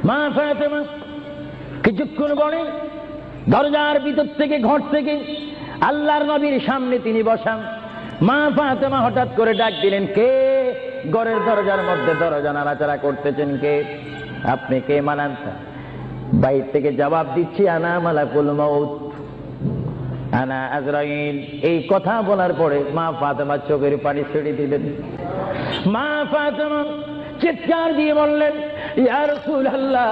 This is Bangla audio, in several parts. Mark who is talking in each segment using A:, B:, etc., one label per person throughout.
A: মা ফাতেমা কিছুক্ষণ পরে দরজার ভিতর থেকে, ঘর থেকে আল্লাহর নবীর সামনে তিনি বসান। মা ফাতেমা হঠাৎ করে ডাক দিলেন, কে? ঘরের দরজার মধ্যে দরজা নাড়াচাড়া করতেছেন কে? আপনি কে মানান? বাইর থেকে জবাব দিচ্ছি, আনা মালাকুল মউত, আনা আজরাইল। এই কথা বলার পরে মা ফাতেমা চোখের পানি ছেড়ে দিলেন। মা ফাতেমা চিৎকার দিয়ে বললেন, ইয়া রাসূলুল্লাহ,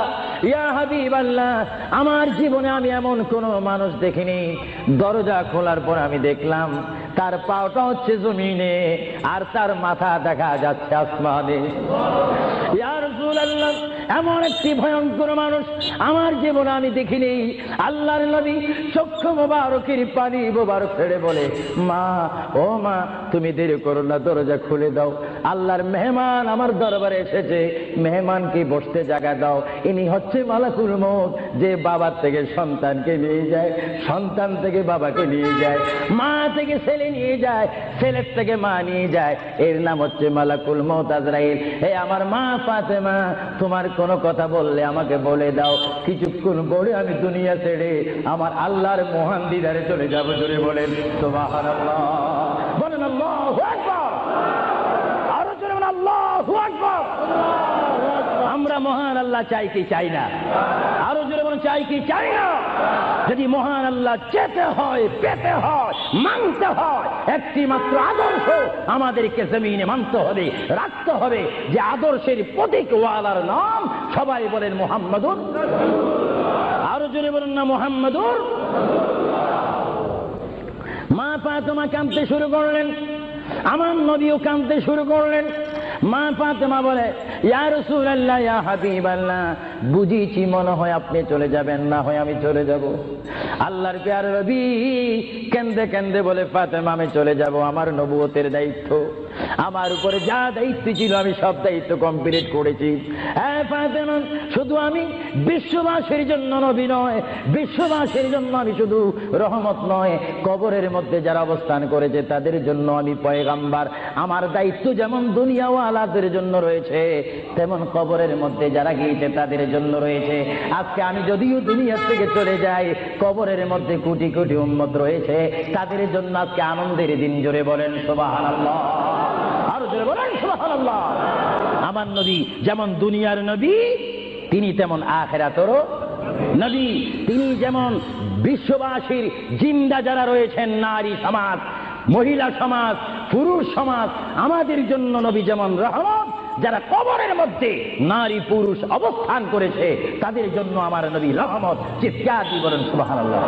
A: ইয়া হাবিবাল্লাহ, আমার জীবনে আমি এমন কোন মানুষ দেখিনি, দরজা খোলার পর আমি দেখলাম তার পাওটা হচ্ছে জমিনে আর তার মাথা দেখা যাচ্ছে আসমানে। ইয়া রাসূলুল্লাহ, এমন একটি ভয়ঙ্কর মানুষ আমার জীবনে আমি দেখিনি। আল্লাহর নবী চক্ষু মোবারকের পানি মোবারক ছেড়ে বলে, মা, ও মা, তুমি দেরি করো না, দরজা খুলে দাও, আল্লাহর মেহমান আমার দরবারে এসেছে, মেহমানকে বসতে জায়গা দাও। ইনি হচ্ছে মালাকুল মউত, যে বাবার থেকে সন্তানকে নিয়ে যায়, সন্তান থেকে বাবাকে নিয়ে যায়, মা থেকে ছেলে নিয়ে যায়, ছেলের থেকে মা নিয়ে যায়, এর নাম হচ্ছে মালাকুল মউত আজরাইল। হে আমার মা ফাতেমা, তোমার কোনো কথা বললে আমাকে বলে দাও, কিছুক্ষণ পরে আমি দুনিয়া ছেড়ে আমার আল্লাহর মহান দিদারে চলে যাব। জোরে বলেন সুবহানাল্লাহ, বলেন আল্লাহু আকবার, আরো জোরে বলেন আল্লাহু আকবার। আমরা মহান আল্লাহ চাই কি চাই না? আরো জোরে বলেন চাই কি চাই না? যদি মহান আল্লাহ চেতে হয়, পেতে হয়, মানতে হয়, একটি মাত্র আদর্শ আমাদেরকে জমিনে মানতে হবে, রাখতে হবে, যে আদর্শের প্রতীক ওয়ালার নাম সবাই বলেন মুহাম্মাদুর। আরো জোরে বলেন না মুহাম্মাদুর। মা ফাতেমা কাঁদতে শুরু করলেন, আমার নবীও কাঁদতে শুরু করলেন। মা ফাতেমা বলে, ইয়া রাসূলুল্লাহ, ইয়া হাবিবাল্লাহ, বুঝিছি মনে হয় আপনি চলে যাবেন, না হয় আমি চলে যাব। আল্লাহর প্যার নবী কেন্দে কেন্দে বলে, ফাতেমা, আমি চলে যাব, আমার নবুয়তের দায়িত্ব, আমার উপরে যা দায়িত্ব ছিল আমি সব দায়িত্ব কমপ্লিট করেছি। হ্যাঁ ফাতেমা, শুধু আমি বিশ্ববাসীর জন্য নবী নয়, বিশ্ববাসীর জন্য আমি শুধু রহমত নয়, কবরের মধ্যে যারা অবস্থান করেছে তাদের জন্য আমি পয়গাম্বার। আমার দায়িত্ব যেমন দুনিয়াওয়ালাদের জন্য রয়েছে, তেমন কবরের মধ্যে যারা গিয়েছে তাদের জন্য রয়েছে। আজকে আমি যদিও দুনিয়া থেকে চলে যাই, কবরের মধ্যে কোটি কোটি উম্মত রয়েছে, তাদের জন্য আজকে আনন্দের দিন। জোরে বলেন সুবহানাল্লাহ, আরো জোরে বলেন সুবহানাল্লাহ। আমার নবী যেমন দুনিয়ার নবী, তিনি তেমন আখিরাতেরও নবী। তিনি যেমন বিশ্ববাসীর জিন্দা যারা রয়েছেন, নারী সমাজ, মহিলা সমাজ, পুরুষ সমাজ, আমাদের জন্য নবী যেমন রহমত, যারা কবরের মধ্যে নারী পুরুষ অবস্থান করেছে তাদের জন্য আমার নবী রহমত। চিৎকার দিয়ে বলেন সুবহানাল্লাহ।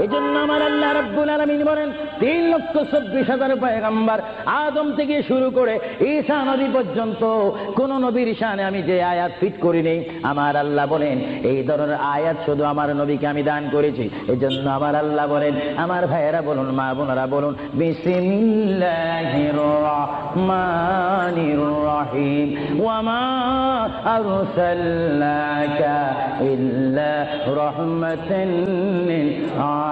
A: এই জন্য আমার আল্লাহ রাব্বুল আলামিন বলেন, 3,24,000 পয়গম্বর আদম থেকে শুরু করে ঈসা নবী পর্যন্ত কোন নবীর শানে আমি যে আয়াত ফিট করি নেই, আমার আল্লাহ বলেন এই ধরনের আয়াত শুধু আমার নবীকে আমি দান করেছি। এই জন্য আমার আল্লাহ বলেন, আমার ভাইয়েরা বলুন, মা বোনেরা বলুন, বিসমিল্লাহির রহমানির রহিম, ওয়া মা আরসালনাকা ইল্লা রাহমাতান লিল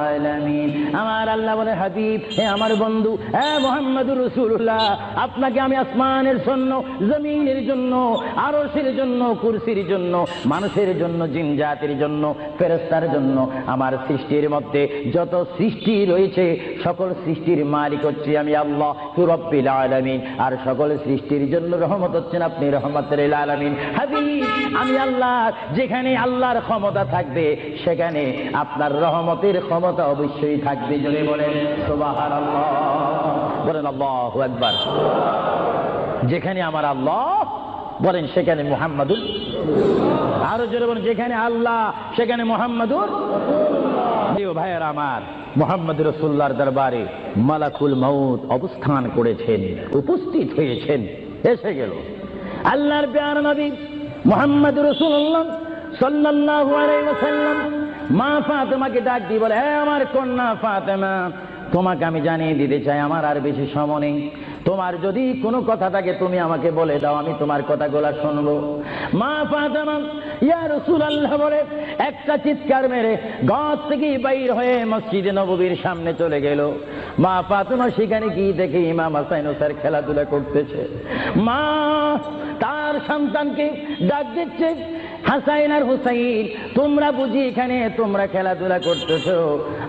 A: আলামিন। আমার আল্লাহ বলে, হাবিব, হে আমার বন্ধু, হে মুহাম্মদুর রাসূলুল্লাহ, আপনাকে আমি আসমানের জন্য, জমিনের জন্য, আরশের জন্য, কুরসির জন্য, মানুষের জন্য, জিন জাতির জন্য, ফেরেশতার জন্য, আমার সৃষ্টির মধ্যে যত সৃষ্টি রয়েছে সকল সৃষ্টির মালিক হচ্ছে আমি আল্লাহ রাব্বুল আলামিন। আর সকল সৃষ্টির জন্য রহমত হচ্ছেন আপনি রহমাতুল লিল আলামিন। হাবিব, আমি আল্লাহ, যেখানে আল্লাহর ক্ষমতা থাকবে সেখানে আপনার রহমতের ক্ষমতা অবশ্যই থাকবে। জোরে বলেন সুবহানাল্লাহ, বলেন আল্লাহু আকবার। যেখানে আমার আল্লাহ বলেন সেখানে মুহাম্মাদুর, আরো জোরে বলেন যেখানে আল্লাহ সেখানে মুহাম্মাদুর। প্রিয় ভাইয়েরা আমার, মুহাম্মদুর রাসূলুল্লাহর দরবারে মালাকুল মউত অবস্থান করেছেন, উপস্থিত হয়েছেন, এসে গেল। আল্লাহর প্যারা নবী মুহাম্মদুর রাসূলুল্লাহ সাল্লাল্লাহু আলাইহি ওয়াসাল্লাম মা ফাতেমাকে ডাক দিয়ে বলে, হে আমার কন্যা ফাতেমা, তোমাকে আমি জানিয়ে দিতে চাই আমার আর বেশি সময় নেই। তোমার যদি কোনো কথা থাকে তুমি আমাকে বলে দাও, আমি তোমার কথাগুলো শুনবো। মা ফাতেমা ইয়া রাসূলুল্লাহ বলে একটা চিৎকার মেরে ঘর থেকে বাইর হয়ে মসজিদে নববীর সামনে চলে গেল। মা ফাতেমা সেখানে গিয়ে দেখে ইমাম হাসান হোসেন খেলাধুলা করতেছে। মা তার সন্তানকে ডাক দিচ্ছে, হাসাইন আর হুসাইন, তোমরা বুঝি এখানে তোমরা খেলাধুলা করতেছো?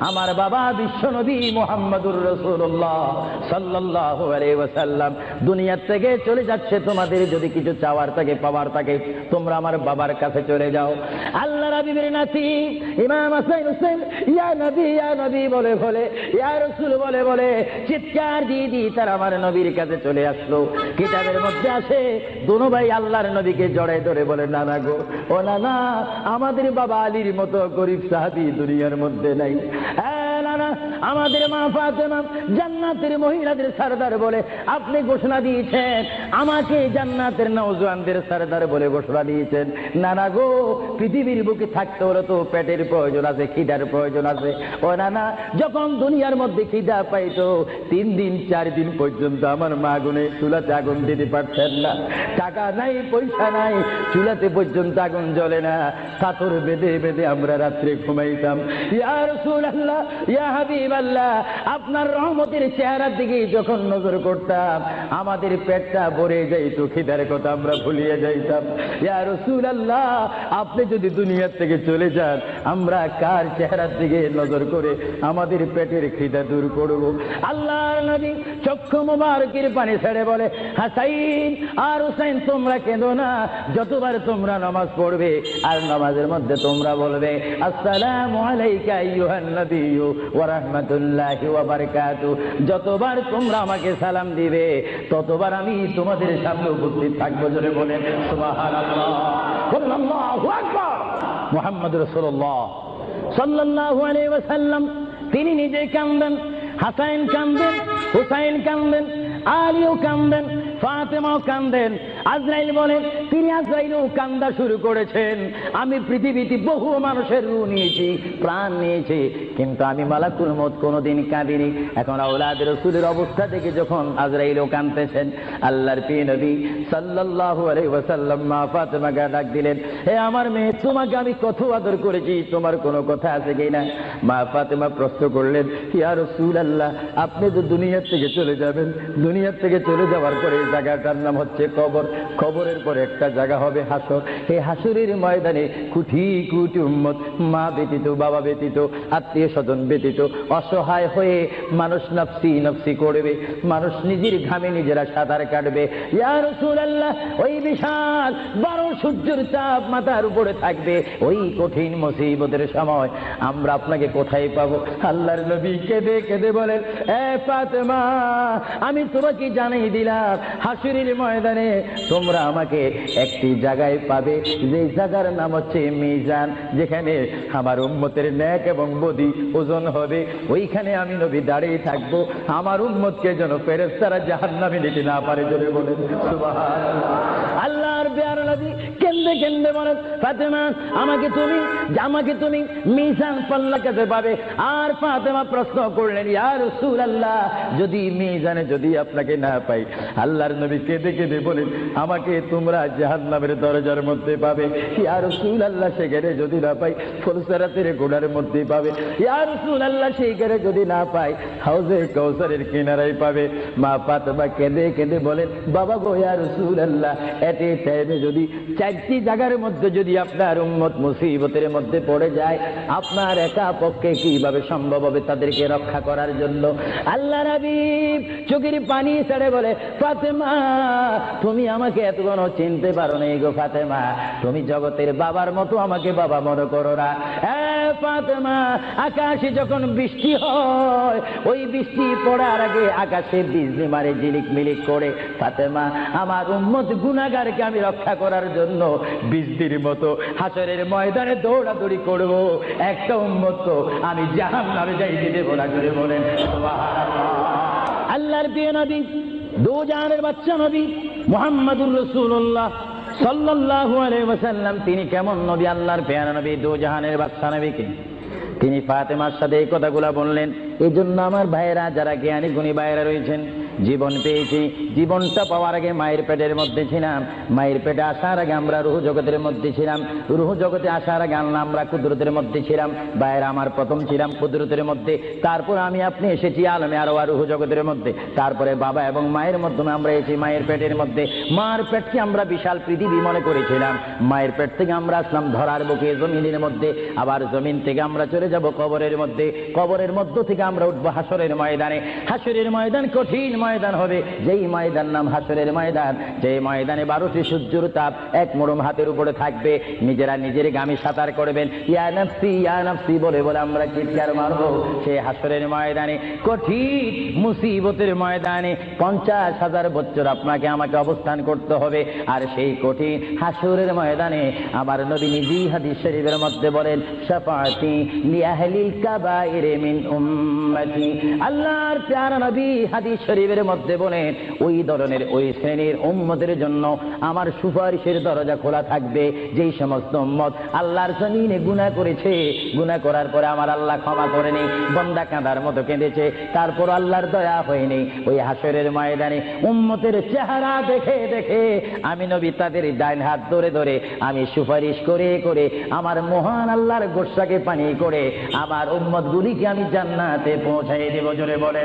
A: আমার বাবা বিশ্বনবী মুহাম্মদুর রাসূলুল্লাহ সাল্লাল্লাহু আলাইহি ওয়াসাল্লাম দুনিয়া থেকে চলে যাচ্ছে, তোমাদের যদি কিছু চাওয়ার থাকে পাওয়ার থাকে তোমরা আমার বাবার কাছে চলে যাও। আল্লাহ রাব্বির নাতি ইমাম হাসান হোসেন ইয়া নবী বলে বলে, ইয়া রাসূল বলে বলে চিৎকার দিয়ে তারা আমার নবীর কাছে চলে আসলো। কিতাবের মধ্যে আছে দুনো ভাই আল্লাহর নবীকে জড়ায় ধরে বলে, নানা গো, ও নানা, আমাদের বাবা আলীর মতো গরিব সাহাবী দুনিয়ার মধ্যে নাই। নানা, আমাদের মা ফাতেমা জান্নাতের মহিলাদের সরদার বলে আপনি ঘোষণা দিয়েছেন, আমাকে জান্নাতের নওজওয়ানদের সরদার বলে ঘোষণা দিয়েছেন। নানা গো, পৃথিবীর বুকে থাকতে হলে তো পেটের প্রয়োজন আছে, খিদার প্রয়োজন আছে। ও নানা, যখন দুনিয়ার মধ্যে খিদা পাইতো 3 দিন 4 দিন পর্যন্ত আমার মা গুনে চুলাতে আগুন দিতে পারতেন না। টাকা নাই, পয়সা নাই, চুলাতে পর্যন্ত আগুন জ্বলে না, কাতর বেঁধে বেঁধে আমরা রাত্রে ঘুমাইতাম। ইয়া রাসূলুল্লাহ, ইয়া হাবিবাল্লাহ, আপনার রহমতের চেহারার দিকে যখন নজর করতাম আমাদের পেটটা ভরে যাইতো, খিদার কথা আমরা ভুলিয়ে যাইতাম। ইয়া রাসূলুল্লাহ, আপনি যদি দুনিয়া থেকে চলে যান আমরা কার চেহারার দিকে নজর করে আমাদের পেটের খিদা দূর করব? আল্লাহর নবী চক্ষু মুবারকের পানি ছেড়ে বলে, হাসাইন আর হুসাইন, তোমরা কেঁদো না। যতবার তোমরা নামাজ পড়বে আর নামাজের মধ্যে তোমরা বলবে আসসালামু আলাইকা আইয়ুহান নবিয়্যু ওয়া রাহমাতুল্লাহি ওয়া বারাকাতুহু, যতবার তোমরা আমাকে সালাম দিবে ততবার আমি তোমাদের সামনে উপস্থিত থাকবো। জোরে বলেন সুবহানাল্লাহ, বলেন আল্লাহু আকবার। মুহাম্মদুর রাসূলুল্লাহ সাল্লাল্লাহু আলাইহি ওয়াসাল্লাম তিনি নিজে কাঁদেন, হাসাইন কাঁদেন, হুসাইন কাঁদেন, আলীও কাঁদেন, ফাতেমাও কাঁদেন। আজরাইল বলেন তিনি আজরাইলও কান্দা শুরু করেছেন। আমি পৃথিবীতে বহু মানুষের রূহ নিয়েছি, প্রাণ নিয়েছি, কিন্তু আমি মালাকুল মউত কোনোদিন কাঁদিনি। এখন আওলাদ রাসূলের অবস্থা দেখে যখন আজরাইলও কাঁদতেছেন, আল্লাহর প্রিয় নবী সাল্লাল্লাহু আলাইহি ওয়াসাল্লাম মা ফাতেমাকে ডাক দিলেন, হে আমার মেয়ে, তোমাকে আমি কত আদর করেছি, তোমার কোনো কথা আছে কিনা? মা ফাতেমা প্রশ্ন করলেন, ইয়া রাসূলুল্লাহ, আপনি তো দুনিয়া থেকে চলে যাবেন, দুনিয়া থেকে চলে যাওয়ার পরে জায়গাটার নাম হচ্ছে কবর, কবরের পরে একটা জায়গা হবে হাসর। এই হাসরের ময়দানে কোটি কোটি উম্মত, মা ব্যতীত, বাবা ব্যতীত, আত্মীয় স্বজন ব্যতীত অসহায় হয়ে মানুষ নফসি নফসি করবে, মানুষ নিজের ঘামে নিজেরা সাঁতার কাটবে। ইয়া রাসূলুল্লাহ, ওই বিশাল 12 সূর্যের চাপ মাথার উপরে থাকবে, ওই কঠিন মুসিবতের সময় আমরা আপনাকে কোথায় পাবো? আল্লাহর নবী কেঁদে কেঁদে বলেন, এ ফাতেমা, আমি তোমাকে জানিয়ে দিলাম হাসরের ময়দানে তোমরা আমাকে একটি জায়গায় পাবে, যে জায়গার নাম হচ্ছে মিজান, যেখানে আমার উম্মতের নেক এবং বদি ওজন হবে। ওইখানে আমি নবী দাঁড়িয়ে থাকবো, আমার উম্মতকে যেন ফেরেশতারা জাহান্নামে নিতে না পারে। জোরে বলেন সুবহানাল্লাহ। আল্লাহর প্যারা নবী কেন্দে কেন্দে বলেন, ফাতেমা, আমাকে তুমি মিজান পাল্লা কাছে পাবে। আর ফাতেমা প্রশ্ন করলেন, ইয়া রাসূলুল্লাহ, যদি মিজানে যদি আপনাকে না পাই? আল্লাহর নবী কেঁদে কেঁদে বলেন, আমাকে তোমরা জাহান্নামের দরজার মধ্যে পাবে। ইয়া রাসূলুল্লাহ, সেখানে যদি না পাই ফুলসিরাতের গোড়ার মধ্যে পাবে। ইয়া রাসূলুল্লাহ, সেইখানে যদি না পাই হাউজে কাউসারের কিনারায় পাবে। মা ফাতেমা কেঁদে কেঁদে বলেন, বাবা গো, ইয়া রাসূলুল্লাহ, এট এ টাইমে যদি 4টি জায়গার মধ্যে যদি আপনার উম্মত মুসিবতের মধ্যে পড়ে যায়, আপনার একা পক্ষে কিভাবে সম্ভব হবে তাদেরকে রক্ষা করার জন্য? আল্লাহ নবী চোখের পানি ছেড়ে বলে, ফাতেমা, তুমি আমাকে এতক্ষণ চিনতে পারো না গো ফাতেমা, তুমি জগতের বাবার মতো আমাকে বাবা মনে করো না। ফাতেমা, আকাশে যখন বৃষ্টি হয়, ওই বৃষ্টি পড়ার আগে আকাশে বিজলি মারে ঝিলিক মিলিক করে। ফাতেমা, আমার উম্মত গুনাহগারকে আমি রক্ষা করার জন্য বৃষ্টির মতো হাসরের ময়দানে দৌড়াদৌড়ি করব, একটা উম্মত তো আমি জাহান্নামে যাইতে দেব না। জোরে বলেন সুবহানাল্লাহ। আল্লাহর প্রিয় নবী, দু জাহানের বাদশা নবী মুহাম্মদুর রাসূলুল্লাহ সাল্লাল্লাহু আলাইহি ওয়াসাল্লাম, তিনি কেমন নবী? আল্লাহর প্রিয় নবী, দু জাহানের বাদশা নবীকে তিনি ফাতেমার সাথে এই কথাগুলো বললেন। এই জন্য আমার ভাইয়েরা, যারা জ্ঞানী গুণী ভাইয়েরা রয়েছেন, জীবন পেয়েছি। জীবনটা পাওয়ার আগে মায়ের পেটের মধ্যে ছিলাম, মায়ের পেটে আসার আগে আমরা রুহ জগতের মধ্যে ছিলাম, রুহ জগতে আসার আগে আল্লাহ আমরা কুদরতের মধ্যে ছিলাম। বাইরে আমার প্রথম ছিলাম কুদরতের মধ্যে, তারপর আমি আপনি এসেছি আলমে আরওয়াহ রুহ জগতের মধ্যে, তারপরে বাবা এবং মায়ের মাধ্যমে আমরা এসেছি মায়ের পেটের মধ্যে। মার পেটকে আমরা বিশাল পৃথিবী মনে করেছিলাম। মায়ের পেট থেকে আমরা আসলাম ধরার বুকে জমিনের মধ্যে, আবার জমিন থেকে আমরা চলে যাব কবরের মধ্যে, কবরের মধ্য থেকে আমরা উঠবো হাসরের ময়দানে। হাসরের ময়দান কঠিন ময়দান হবে, যেই ময়দান নাম হাসরের ময়দান, যে ময়দানে 12টি সূর্যের তাপ এক মোড়ম হাতের উপরে থাকবে। নিজেরা নিজের গামী সাঁতার করবেন, ইয়া নাফসি বলে বলে আমরা চিৎকার মারবো। সেই হাসরের ময়দানে, কঠিন মুসিবতের ময়দানে 50,000 বছর আপনাকে আমাকে অবস্থান করতে হবে। আর সেই কঠিন হাসরের ময়দানে আমার নবী নিজেই হাদিস শরীফের মধ্যে বলেন, শাফাআতি লিআহলিল কাবাইর মিন উম্মতি। আল্লাহর প্যারা নবী হাদিস শরীফের মধ্যে বলেন, ওই ধরনের ওই শ্রেণীর উম্মতের জন্য আমার সুপারিশের দরজা খোলা থাকবে, যেই সমস্ত উম্মত আল্লাহর জমিনে গুনাহ করেছে, গুনাহ করার পরে আমার আল্লাহ ক্ষমা করেনি, বান্দা কাঁদার মতো কেঁদেছে, তারপর আল্লাহর দয়া হয়নি। ওই হাসরের ময়দানে উম্মতের চেহারা দেখে দেখে আমি নবী তাদের ডাইন হাত ধরে ধরে আমি সুপারিশ করে করে আমার মহান আল্লাহর গোসাকে পানি করে আমার উম্মতগুলিকে আমি জান্নাতে পৌঁছাই দেব। জোরে বলে